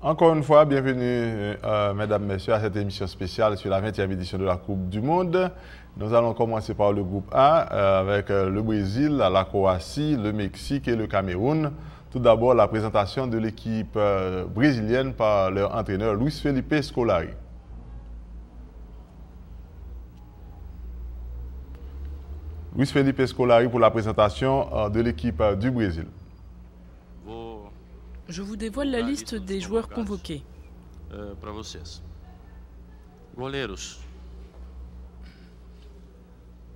Encore une fois, bienvenue, mesdames, messieurs, à cette émission spéciale sur la 20e édition de la Coupe du Monde. Nous allons commencer par le groupe A avec le Brésil, la Croatie, le Mexique et le Cameroun. Tout d'abord, la présentation de l'équipe brésilienne par leur entraîneur Luis Felipe Scolari. Luis Felipe Scolari pour la présentation de l'équipe du Brésil. Je vous dévoile la liste des joueurs convoqués. Para vocês. Goleiros: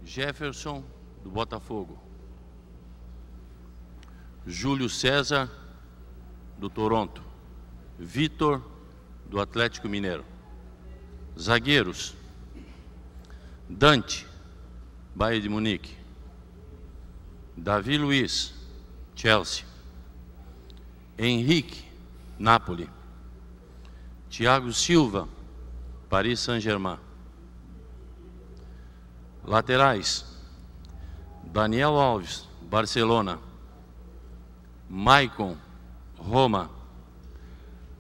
Jefferson, do Botafogo. Júlio César, do Toronto. Vitor, do Atlético Mineiro. Zagueiros: Dante, Bayern de Munique. Davi Luiz, Chelsea. Henrique, Napoli. Thiago Silva, Paris Saint-Germain. Laterais: Daniel Alves, Barcelona. Maicon, Roma.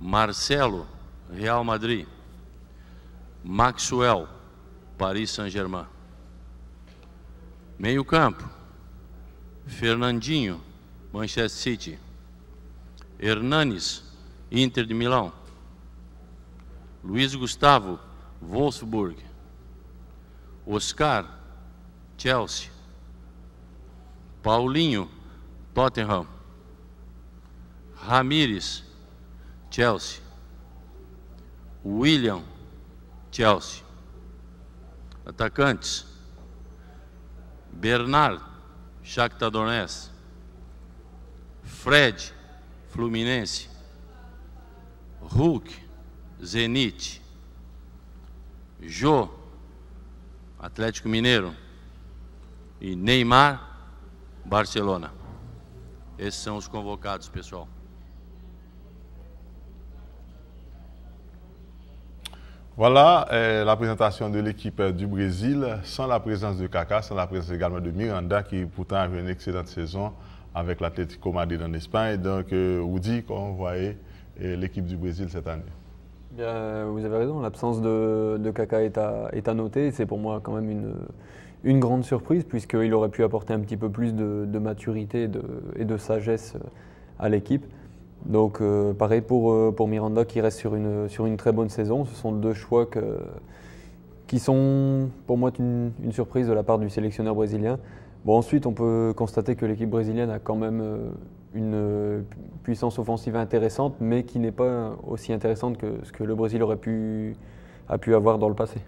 Marcelo, Real Madrid. Maxwell, Paris Saint-Germain. Meio-campo: Fernandinho, Manchester City. Hernanes, Inter de Milão. Luiz Gustavo, Wolfsburg. Oscar, Chelsea. Paulinho, Tottenham. Ramires, Chelsea. William, Chelsea. Atacantes: Bernard, Shakhtar Donetsk. Fred, Fluminense. Hulk, Zenit. Jô, Atlético Mineiro. E Neymar, Barcelona. Esses são os convocados, pessoal. Voilà la présentation de l'équipe du Brésil, sans la présence de Kaka, sans la présence également de Miranda, qui pourtant a eu une excellente saison avec l'Atlético Madrid en Espagne. Donc, Woody, comment vous voyez l'équipe du Brésil cette année? Bien, vous avez raison, l'absence de Kaka est à noter. C'est pour moi quand même une grande surprise, puisqu'il aurait pu apporter un petit peu plus de maturité et de sagesse à l'équipe. Donc pareil pour Miranda qui reste sur une très bonne saison. Ce sont deux choix qui sont pour moi une surprise de la part du sélectionneur brésilien. Bon, ensuite, on peut constater que l'équipe brésilienne a quand même une puissance offensive intéressante, mais qui n'est pas aussi intéressante que ce que le Brésil a pu avoir dans le passé.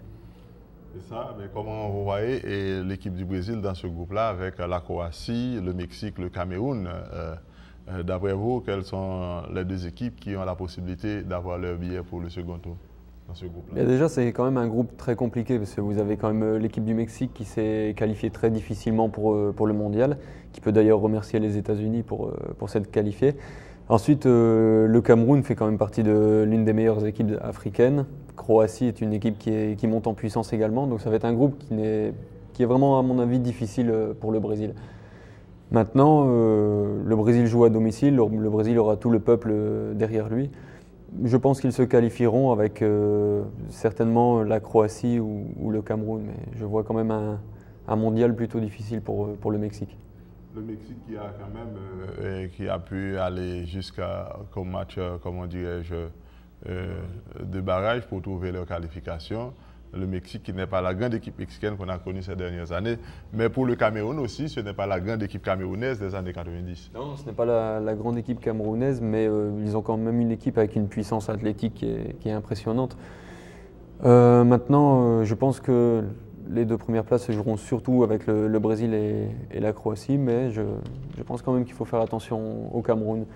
C'est ça, mais comment vous voyez l'équipe du Brésil dans ce groupe-là avec la Croatie, le Mexique, le Cameroun? D'après vous, quelles sont les deux équipes qui ont la possibilité d'avoir leur billet pour le second tour dans ce groupe-là? Déjà, c'est quand même un groupe très compliqué parce que vous avez quand même l'équipe du Mexique qui s'est qualifiée très difficilement pour le mondial, qui peut d'ailleurs remercier les États-Unis pour s'être qualifié. Ensuite, le Cameroun fait quand même partie de l'une des meilleures équipes africaines. Croatie est une équipe qui monte en puissance également, donc ça va être un groupe qui est vraiment, à mon avis, difficile pour le Brésil. Maintenant, le Brésil joue à domicile, le Brésil aura tout le peuple derrière lui. Je pense qu'ils se qualifieront avec certainement la Croatie ou le Cameroun, mais je vois quand même un mondial plutôt difficile pour le Mexique. Le Mexique qui a quand même qui a pu aller jusqu'au match, comment dirais-je, de barrage pour trouver leur qualification. Le Mexique qui n'est pas la grande équipe mexicaine qu'on a connue ces dernières années, mais pour le Cameroun aussi, ce n'est pas la grande équipe camerounaise des années 90. Non, ce n'est pas la grande équipe camerounaise, mais ils ont quand même une équipe avec une puissance athlétique qui est impressionnante. Maintenant, je pense que les deux premières places se joueront surtout avec le Brésil et la Croatie, mais je pense quand même qu'il faut faire attention au Cameroun,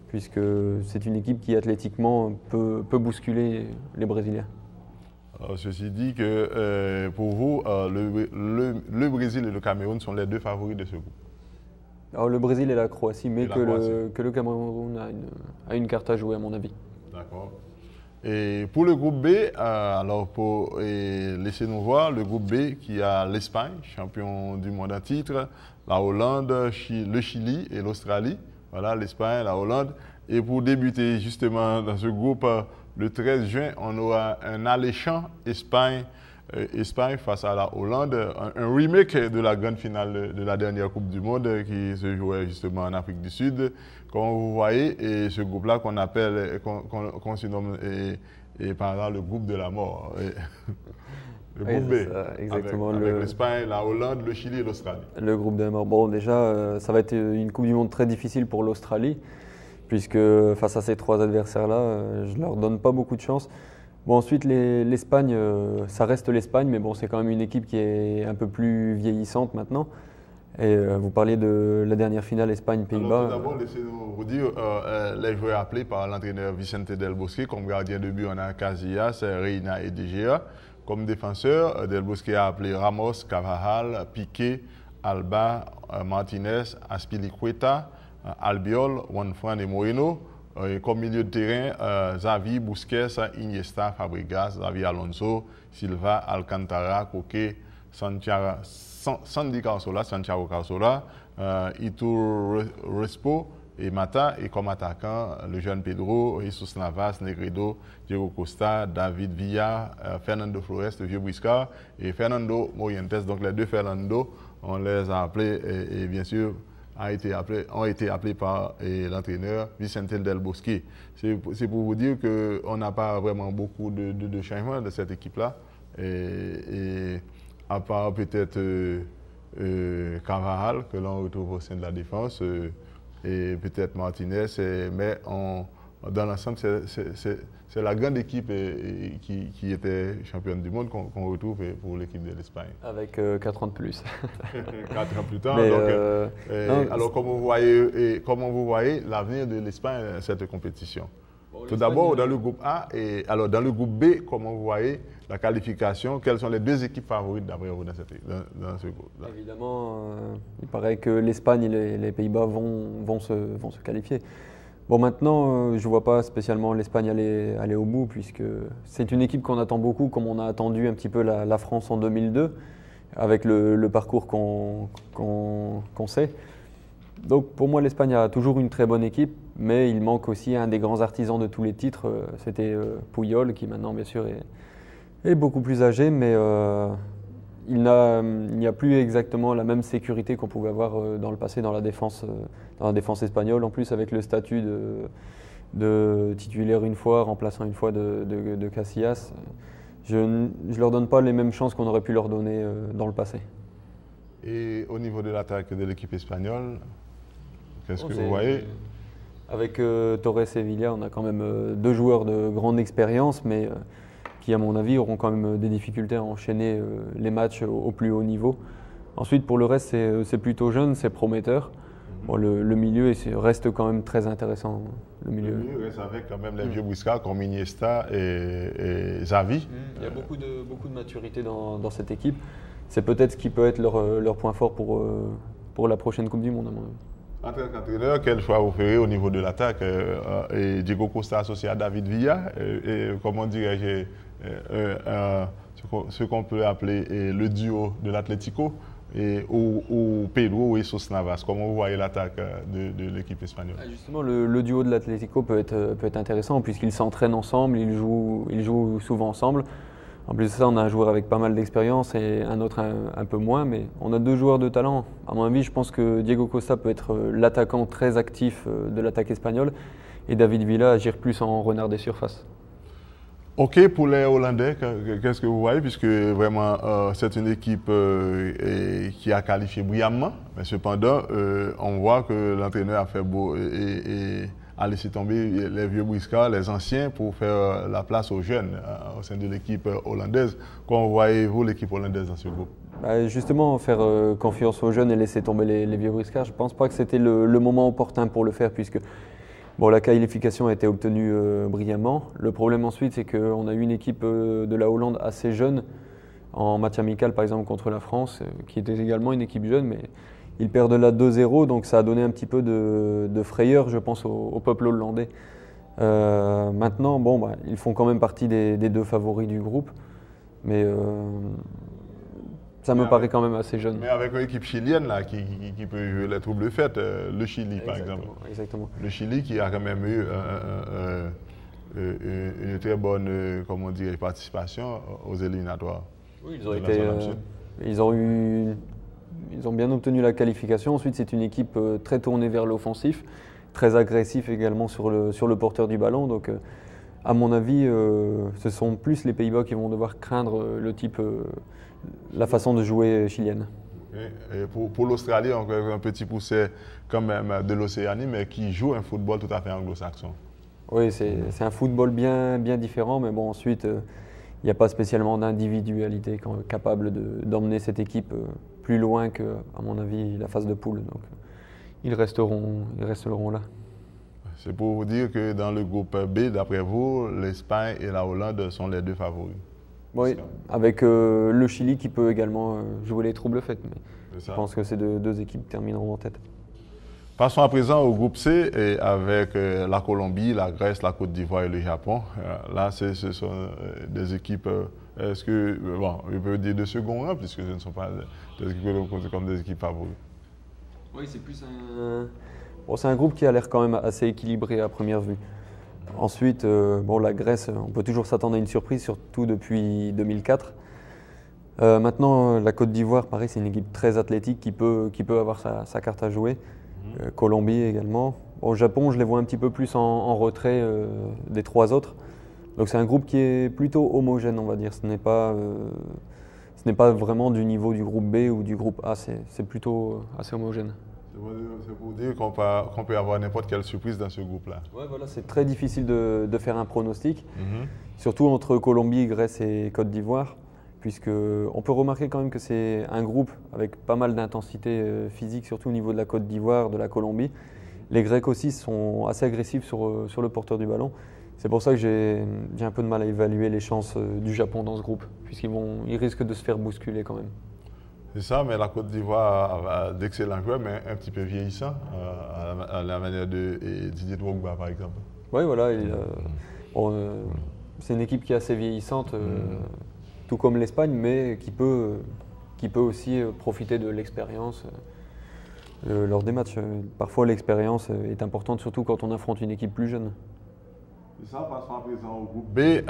puisque c'est une équipe qui athlétiquement peut bousculer les Brésiliens. Ceci dit que pour vous, le Brésil et le Cameroun sont les deux favoris de ce groupe. Alors, le Brésil et la Croatie, mais que le Cameroun a une carte à jouer à mon avis. D'accord. Et pour le groupe B, alors laissez-nous voir le groupe B qui a l'Espagne, champion du monde en titre, la Hollande, le Chili et l'Australie. Voilà, l'Espagne, la Hollande Et pour débuter justement dans ce groupe, le 13 juin, on aura un alléchant Espagne face à la Hollande, un remake de la grande finale de la dernière Coupe du Monde qui se jouait justement en Afrique du Sud. Comme vous voyez, et ce groupe-là qu'on se nomme par exemple le groupe de la mort. Le groupe B, exactement, avec l'Espagne, la Hollande, le Chili et l'Australie. Le groupe de la mort. Bon, déjà, ça va être une Coupe du Monde très difficile pour l'Australie, puisque face à ces trois adversaires-là, je ne leur donne pas beaucoup de chance. Bon, ensuite, l'Espagne, ça reste l'Espagne, mais bon, c'est quand même une équipe qui est un peu plus vieillissante maintenant. Et vous parliez de la dernière finale Espagne-Pays-Bas. Tout d'abord, laissez-nous vous dire, les joueurs appelés par l'entraîneur Vicente Del Bosque, comme gardien de but, on a Casillas, Reina et De Gea. Comme défenseur, Del Bosque a appelé Ramos, Carvajal, Piqué, Alba, Martinez, Azpilicueta, Albiol, Juanfran et Moreno. Et comme milieu de terrain, Xavi, Busquets, Iniesta, Fabregas, Xavi Alonso, Silva, Alcantara, Coque, Santiago Cazorla, Itur Respo et Mata. Et comme attaquant, le jeune Pedro, Jesus Navas, Negredo, Diego Costa, David Villa, Fernando Flores, le vieux Briscard et Fernando Morientes. Donc les deux Fernando, on les a appelés et bien sûr ont été appelés par l'entraîneur Vicente Del Bosque. C'est pour vous dire qu'on n'a pas vraiment beaucoup de changements de cette équipe-là. Et à part peut-être Carvajal, que l'on retrouve au sein de la défense, et peut-être Martinez, mais dans l'ensemble, c'est la grande équipe qui était championne du monde qu'on retrouve pour l'équipe de l'Espagne. Avec 4 ans de plus. 4 ans plus tard. Mais donc, alors, comment vous voyez l'avenir de l'Espagne dans cette compétition? Bon, tout d'abord, dans le groupe A, et alors dans le groupe B, comment vous voyez la qualification? Quelles sont les deux équipes favorites d'après vous dans ce groupe-là? Évidemment, il paraît que l'Espagne et les Pays-Bas vont se qualifier. Bon, maintenant, je ne vois pas spécialement l'Espagne aller au bout, puisque c'est une équipe qu'on attend beaucoup, comme on a attendu un petit peu la France en 2002, avec le parcours qu'on sait. Donc pour moi, l'Espagne a toujours une très bonne équipe, mais il manque aussi un des grands artisans de tous les titres, c'était Puyol, qui maintenant, bien sûr, est beaucoup plus âgé, mais il n'y a plus exactement la même sécurité qu'on pouvait avoir dans le passé dans la défense espagnole. En plus, avec le statut de titulaire une fois, remplaçant une fois de Casillas, je ne leur donne pas les mêmes chances qu'on aurait pu leur donner dans le passé. Et au niveau de l'attaque de l'équipe espagnole, qu'est-ce que vous voyez? Avec Torres et Villa, on a quand même deux joueurs de grande expérience, mais qui, à mon avis, auront quand même des difficultés à enchaîner les matchs au plus haut niveau. Ensuite, pour le reste, c'est plutôt jeune, c'est prometteur. Bon, le milieu reste quand même très intéressant. Le milieu reste avec quand même les vieux Briscard comme Iniesta et Xavi. Il y a beaucoup de maturité dans cette équipe. C'est peut-être ce qui peut être leur point fort pour la prochaine Coupe du Monde, à mon avis. En tant qu'entraîneur, quel choix vous ferez au niveau de l'attaque? Diego Costa associé à David Villa, et comment dirais-je, ce qu'on peut appeler le duo de l'Atlético, ou Pedro et Jesus Navas. Comment vous voyez l'attaque de l'équipe espagnole? Justement, le duo de l'Atlético peut être intéressant puisqu'ils s'entraînent ensemble, ils jouent souvent ensemble. En plus de ça, on a un joueur avec pas mal d'expérience et un autre un peu moins, mais on a deux joueurs de talent. À mon avis, je pense que Diego Costa peut être l'attaquant très actif de l'attaque espagnole et David Villa agir plus en renard des surfaces. Ok, pour les Hollandais, qu'est-ce que vous voyez? Puisque vraiment, c'est une équipe qui a qualifié brillamment, mais cependant, on voit que l'entraîneur a fait beau et a laissé tomber les vieux Briscards, les anciens, pour faire la place aux jeunes au sein de l'équipe hollandaise. Comment voyez-vous l'équipe hollandaise dans ce groupe? Justement, faire confiance aux jeunes et laisser tomber les vieux Briscards, je ne pense pas que c'était le moment opportun pour le faire, puisque bon, la qualification a été obtenue brillamment. Le problème ensuite, c'est qu'on a eu une équipe de la Hollande assez jeune, en match amical par exemple contre la France, qui était également une équipe jeune, mais ils perdent là 2-0, donc ça a donné un petit peu de frayeur, je pense, au peuple hollandais. Maintenant, bon, ils font quand même partie des deux favoris du groupe, mais Ça me paraît quand même assez jeune. Mais avec une équipe chilienne là, qui peut jouer les troubles faites, le Chili par exemple. Exactement. Le Chili qui a quand même eu une très bonne comment dire, participation aux éliminatoires. Oui, ils ont bien obtenu la qualification. Ensuite, c'est une équipe très tournée vers l'offensif, très agressif également sur le porteur du ballon. Donc, à mon avis, ce sont plus les Pays-Bas qui vont devoir craindre la façon de jouer chilienne. Et pour l'Australie, encore un petit poussé quand même de l'Océanie, mais qui joue un football tout à fait anglo-saxon. Oui, c'est un football bien différent, mais bon, ensuite, il n'y a pas spécialement d'individualité capable d'emmener cette équipe plus loin que, à mon avis, la phase de poule. Donc, ils resteront là. C'est pour vous dire que dans le groupe B, d'après vous, l'Espagne et la Hollande sont les deux favoris. Oui, avec le Chili qui peut également jouer les troubles faits. Mais je pense que ces deux équipes termineront en tête. Passons à présent au groupe C et avec la Colombie, la Grèce, la Côte d'Ivoire et le Japon. Là, ce sont des équipes, est-ce que, bon, je peux dire de second rang, puisque ce ne sont pas des équipes que l'on compte comme des équipes favoris. Oui, c'est plus c'est un groupe qui a l'air quand même assez équilibré à première vue. Ensuite, la Grèce, on peut toujours s'attendre à une surprise, surtout depuis 2004. Maintenant, la Côte d'Ivoire, pareil, c'est une équipe très athlétique qui peut avoir sa carte à jouer. Colombie également. Au Japon, je les vois un petit peu plus en retrait des trois autres. Donc c'est un groupe qui est plutôt homogène, on va dire. Ce n'est pas vraiment du niveau du groupe B ou du groupe A, c'est plutôt assez homogène. C'est pour dire qu'on peut avoir n'importe quelle surprise dans ce groupe-là. Ouais, voilà, c'est très difficile de faire un pronostic, surtout entre Colombie, Grèce et Côte d'Ivoire, puisqu'on peut remarquer quand même que c'est un groupe avec pas mal d'intensité physique, surtout au niveau de la Côte d'Ivoire, de la Colombie. Les Grecs aussi sont assez agressifs sur le porteur du ballon. C'est pour ça que j'ai un peu de mal à évaluer les chances du Japon dans ce groupe, puisqu'ils risquent de se faire bousculer quand même. C'est ça, mais la Côte d'Ivoire a d'excellents joueurs, mais un petit peu vieillissants, à la manière de Didier Drogba, par exemple. Oui, voilà. C'est une équipe qui est assez vieillissante, tout comme l'Espagne, mais qui peut aussi profiter de l'expérience lors des matchs. Parfois, l'expérience est importante, surtout quand on affronte une équipe plus jeune. Et ça, passons à présent au groupe B,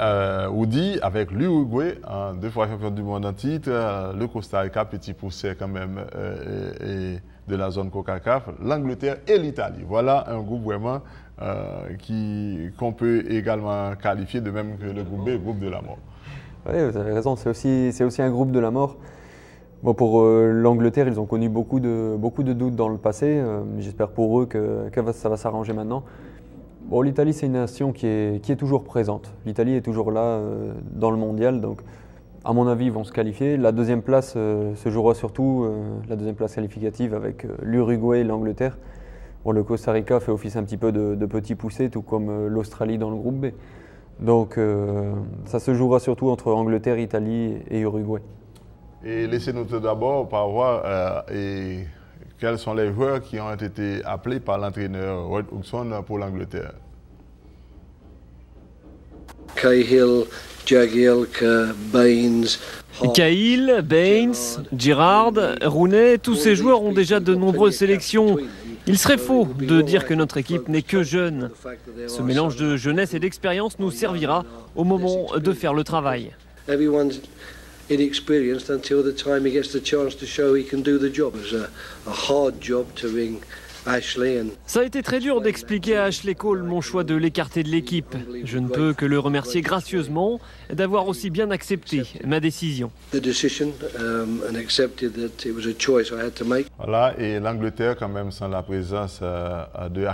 Oudi, avec l'Uruguay, deux fois champion du monde en titre, le Costa Rica, petit poussé quand même de la zone CONCACAF, l'Angleterre et l'Italie. Voilà un groupe vraiment qu'on peut également qualifier de même que le groupe B, le groupe de la mort. Oui, vous avez raison, c'est aussi un groupe de la mort. Bon, pour l'Angleterre, ils ont connu beaucoup de doutes dans le passé. J'espère pour eux que ça va s'arranger maintenant. Bon, l'Italie, c'est une nation qui est toujours présente. L'Italie est toujours là dans le mondial, donc à mon avis, ils vont se qualifier. La deuxième place se jouera surtout, la deuxième place qualificative avec l'Uruguay et l'Angleterre. Bon, le Costa Rica fait office un petit peu de petit poussé, tout comme l'Australie dans le groupe B. Donc ça se jouera surtout entre Angleterre, Italie et Uruguay. Et laissez-nous tout d'abord par voir quels sont les joueurs qui ont été appelés par l'entraîneur Roy Hodgson pour l'Angleterre. Cahill, Jagielka, Baines. Cahill, Baines, Girard, Rooney, tous ces joueurs ont déjà de nombreuses sélections. Il serait faux de dire que notre équipe n'est que jeune. Ce mélange de jeunesse et d'expérience nous servira au moment de faire le travail. Inexperienced until the time he gets the chance to show he can do the job. It's a hard job to ring Ashley. Ça a été très dur d'expliquer à Ashley Cole mon choix de l'écarter de l'équipe. Je ne peux que le remercier gracieusement d'avoir aussi bien accepté ma décision. Voilà, et l'Angleterre quand même sans la présence de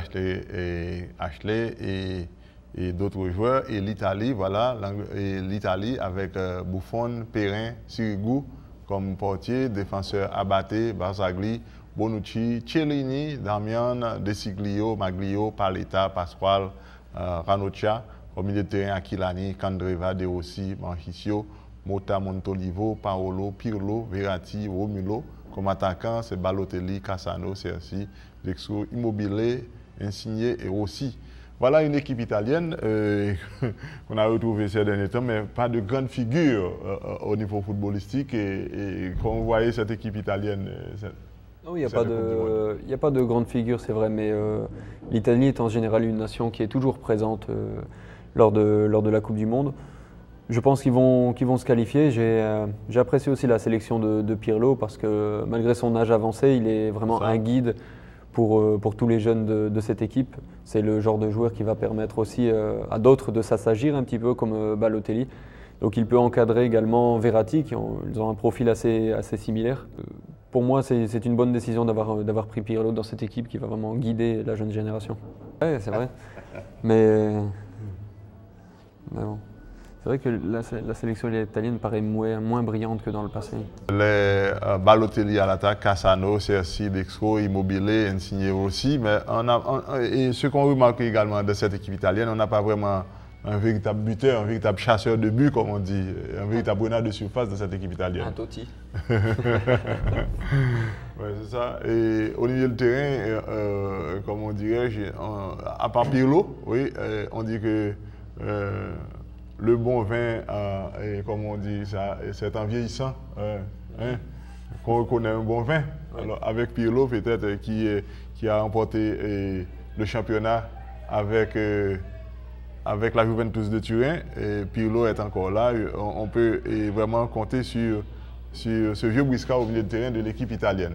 Ashley et d'autres joueurs, et l'Italie, voilà, l'Italie avec Buffon, Perrin, Sirigu comme portier, défenseur Abate, Barzagli, Bonucci, Cellini, Damian, De Siglio, Maglio, Paletta, Pasquale, Ranocchia, au milieu de terrain Aquilani, Candreva, De Rossi, Marchisio, Mota, Montolivo, Paolo, Pirlo, Verratti, Romulo. Comme attaquant, c'est Balotelli, Cassano, Cerci, Dexo, Immobile, Insigne et Rossi. Voilà une équipe italienne qu'on a retrouvée ces derniers temps, mais pas de grande figure au niveau footballistique. Et quand vous voyez cette équipe italienne, non, il n'y a pas de grande figure, c'est vrai, mais l'Italie est en général une nation qui est toujours présente lors de la Coupe du Monde. Je pense qu'ils vont se qualifier. J'ai apprécié aussi la sélection de Pirlo parce que malgré son âge avancé, il est vraiment un guide pour tous les jeunes de cette équipe. C'est le genre de joueur qui va permettre aussi à d'autres de s'assagir un petit peu comme Balotelli. Donc il peut encadrer également Verratti, ils ont un profil assez similaire. Pour moi, c'est une bonne décision d'avoir pris Pirlo dans cette équipe qui va vraiment guider la jeune génération. Oui, c'est vrai. Mais bon. C'est vrai que la sélection italienne paraît moins brillante que dans le passé. Les Balotelli à l'attaque, Cassano, Cerci, Dexro, Immobile, Insigne aussi. Mais et ce qu'on remarque également de cette équipe italienne, on n'a pas vraiment un véritable buteur, un véritable chasseur de but, comme on dit, un véritable renard de surface de cette équipe italienne. Un Totti. Ouais, c'est ça. Et au niveau du terrain, comme on dirait, à part Pirlo, oui, on dit que le bon vin, comme on dit, c'est en vieillissant qu'on reconnaît un bon vin. Oui. Alors, avec Pirlo, peut-être, qui a remporté le championnat avec la Juventus de Turin, et Pirlo est encore là. On peut vraiment compter sur ce vieux briscard au milieu de terrain de l'équipe italienne.